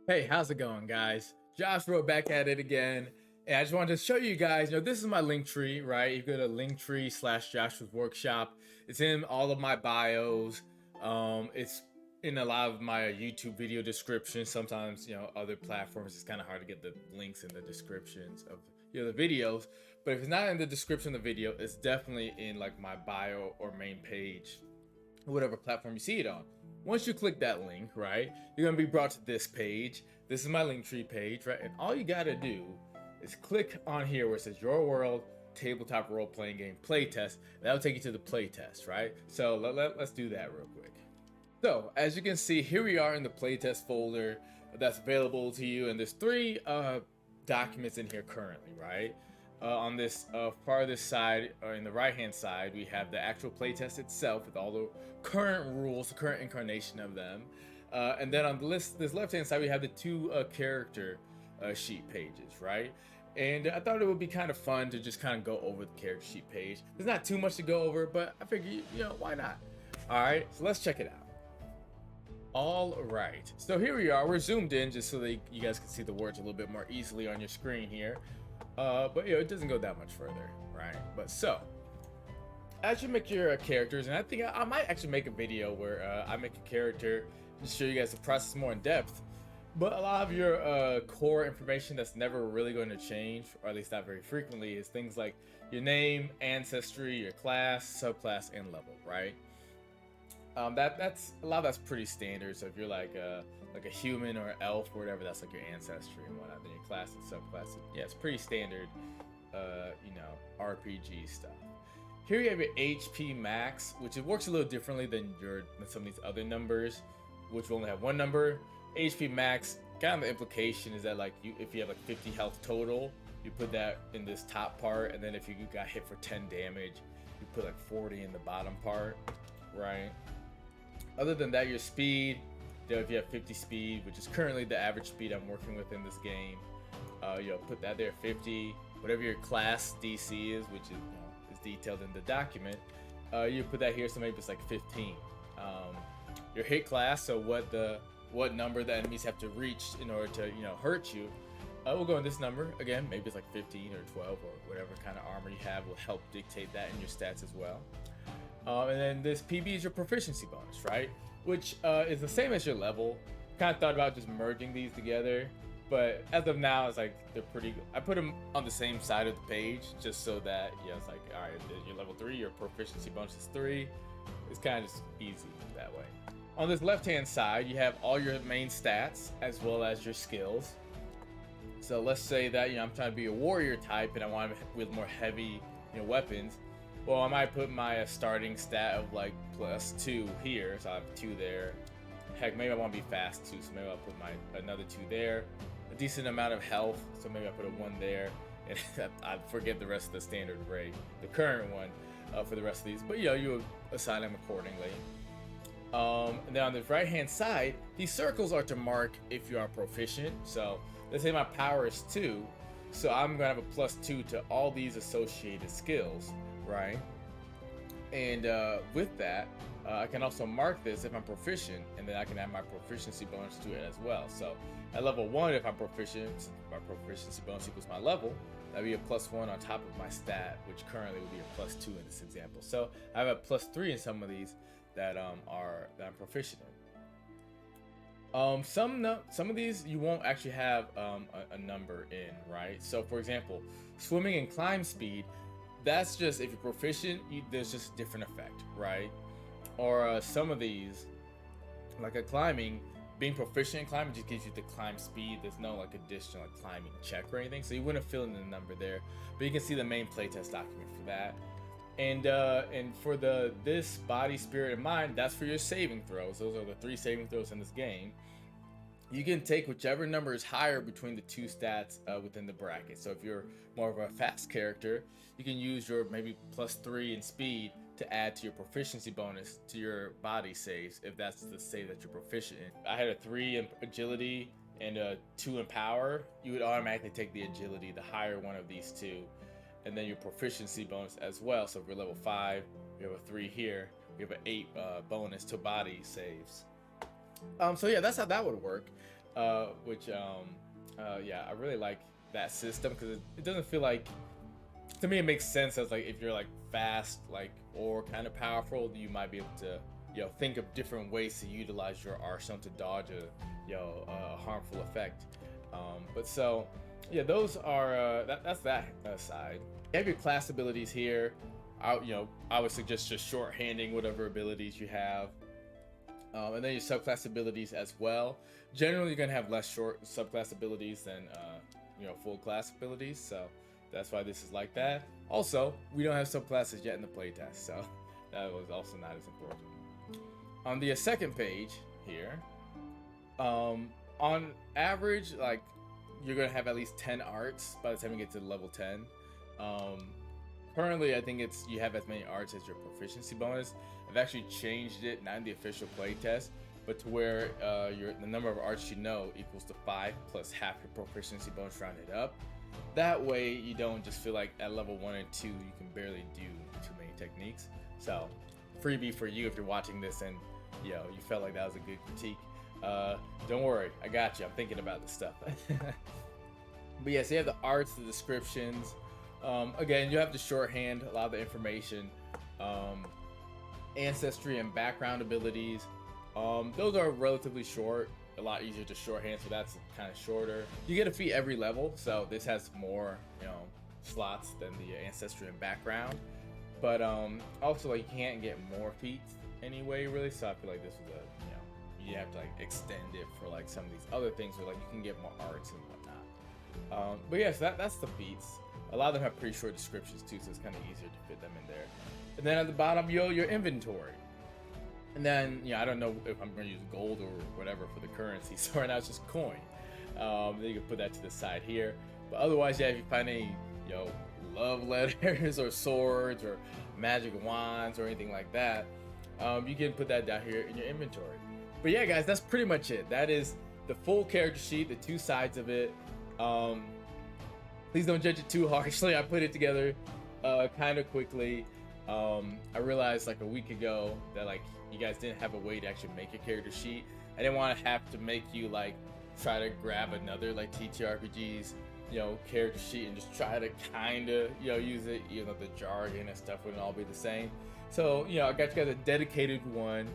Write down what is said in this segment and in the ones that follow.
Hey, how's it going, guys? Joshua back at it again. And I just wanted to show you guys, this is my link tree, right? You go to linktree/Joshua's workshop. It's in all of my bios. It's in a lot of my YouTube video descriptions. Sometimes, other platforms, it's kind of hard to get the links in the descriptions of the videos. But if it's not in the description of the video, it's definitely in like my bio or main page, whatever platform you see it on. Once you click that link, right, you're gonna be brought to this page. This is my Linktree page, right? And all you gotta do is click on here where it says Your World Tabletop Role Playing Game Playtest. That'll take you to the playtest, right? So let's do that real quick. So as you can see, here we are in the playtest folder that's available to you, and there's three documents in here currently, right? On this farthest side, or in the right hand side, we have the actual playtest itself with all the current rules, the current incarnation of them. And then on this left hand side, we have the two character sheet pages, right? And I thought it would be kind of fun to just kind of go over the character sheet page. There's not too much to go over, but I figured, why not? All right, so let's check it out. All right, so here we are. We're zoomed in just so that you guys can see the words a little bit more easily on your screen here. But it doesn't go that much further, right? But so, as you make your characters, and I think I might actually make a video where I make a character to show you guys the process more in depth. But a lot of your core information that's never really going to change, or at least not very frequently, is things like your name, ancestry, your class, subclass, and level, right? That's a lot of that's pretty standard. So if you're like a human or elf or whatever, that's like your ancestry and whatnot. Then your class and subclass. Yeah, it's pretty standard, RPG stuff. Here you have your HP max, which it works a little differently than some of these other numbers, which will only have one number. HP max, kind of the implication is that like if you have like 50 health total, you put that in this top part, and then if you got hit for 10 damage, you put like 40 in the bottom part, right? Other than that, your speed, if you have 50 speed, which is currently the average speed I'm working with in this game, put that there, 50. Whatever your class DC is, which is detailed in the document, you put that here, so maybe it's like 15. Your hit class, so what number the enemies have to reach in order to hurt you, we'll go in this number again. Maybe it's like 15 or 12 or whatever kind of armor you have will help dictate that in your stats as well. And then this PB is your proficiency bonus, right? Which is the same as your level. Kind of thought about just merging these together, but as of now, it's like they're pretty good. I put them on the same side of the page just so that it's like, all right, you're level 3, your proficiency bonus is 3. It's kind of just easy that way. On this left-hand side, you have all your main stats as well as your skills. So let's say that I'm trying to be a warrior type and I want to with more heavy weapons. Well, I might put my starting stat of like +2 here, so I have 2 there. Heck, maybe I want to be fast too, so maybe I'll put another 2 there. A decent amount of health, so maybe I put a 1 there, and I forget the rest of the standard rate, the current one, for the rest of these. But you assign them accordingly. And then on the right hand side, these circles are to mark if you are proficient. So let's say my power is 2, so I'm gonna have a +2 to all these associated skills, right? And with that, I can also mark this if I'm proficient, and then I can add my proficiency bonus to it as well. So at level 1, if I'm proficient, my proficiency bonus equals my level, that'd be a +1 on top of my stat, which currently would be a +2 in this example. So I have a +3 in some of these that I'm proficient in. Some of these you won't actually have a number in, right? So for example, swimming and climb speed, that's just if you're proficient, there's just a different effect, right? Or some of these, like a climbing, being proficient in climbing just gives you the climb speed. There's no like additional like climbing check or anything, so you wouldn't fill in the number there. But you can see the main playtest document for that. And for this body, spirit, and mind, that's for your saving throws. Those are the 3 saving throws in this game. You can take whichever number is higher between the 2 stats within the bracket. So if you're more of a fast character, you can use your maybe +3 in speed to add to your proficiency bonus to your body saves, if that's the save that you're proficient in. I had a 3 in agility and a 2 in power. You would automatically take the agility, the higher one of these 2, and then your proficiency bonus as well. So if you're level 5, we have a 3 here. We have an 8 bonus to body saves. So yeah, that's how that would work. which yeah, I really like that system because it doesn't feel like, to me it makes sense as like if you're like fast like or kind of powerful, you might be able to think of different ways to utilize your arsenal to dodge a harmful effect. But so yeah, those are that's that side. You have your class abilities here. I would suggest just shorthanding whatever abilities you have. And then your subclass abilities as well. Generally, you're gonna have less short subclass abilities than full class abilities, so that's why this is like that. Also, we don't have subclasses yet in the playtest, so that was also not as important. On the second page here, on average, like you're gonna have at least 10 arts by the time you get to level 10. Um, Currently, I think it's you have as many arts as your proficiency bonus. I've actually changed it, not in the official playtest, but to where the number of arts you know equals to 5 plus half your proficiency bonus rounded up. That way, you don't just feel like at level 1 and 2 you can barely do too many techniques. So, freebie for you if you're watching this and you felt like that was a good critique. Don't worry, I got you. I'm thinking about this stuff. But yeah, so you have the arts, the descriptions. Again, you have to shorthand a lot of the information. Ancestry and background abilities. Those are relatively short, a lot easier to shorthand, so that's kind of shorter. You get a feat every level, so this has more, slots than the ancestry and background. But also, like, you can't get more feats anyway, really. So I feel like this was you have to like extend it for like some of these other things, where like you can get more arts and whatnot. But yeah, so that's the feats. A lot of them have pretty short descriptions too, so it's kind of easier to fit them in there. And then at the bottom, your inventory. And then, I don't know if I'm going to use gold or whatever for the currency. So right now it's just coin. Then you can put that to the side here. But otherwise, yeah, if you find any, love letters or swords or magic wands or anything like that, you can put that down here in your inventory. But yeah, guys, that's pretty much it. That is the full character sheet, the two sides of it. Please don't judge it too harshly. I put it together kind of quickly. I realized like a week ago that like you guys didn't have a way to actually make a character sheet. I didn't want to have to make you like try to grab another like TTRPG's character sheet and just try to kind of use it, the jargon and stuff wouldn't all be the same. So I got you guys a dedicated one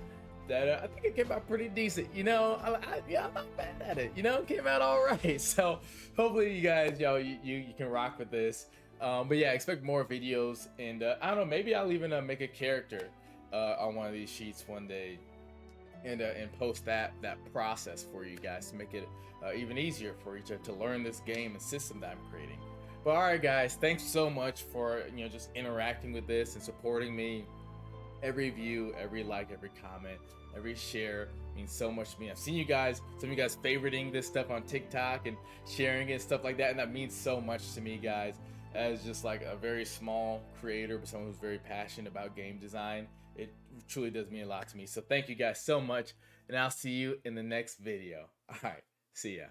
that I think it came out pretty decent. I'm not bad at it. Came out all right. So hopefully you guys, you can rock with this. But yeah, expect more videos, and I don't know, maybe I'll even make a character on one of these sheets one day, and post that process for you guys to make it even easier for you to learn this game and system that I'm creating. But all right, guys, thanks so much for just interacting with this and supporting me. Every view, every like, every comment, every share means so much to me. I've seen you guys, some of you guys favoriting this stuff on TikTok and sharing it and stuff like that, and that means so much to me, guys. As just like a very small creator, but someone who's very passionate about game design, it truly does mean a lot to me. So thank you guys so much, and I'll see you in the next video. All right, see ya.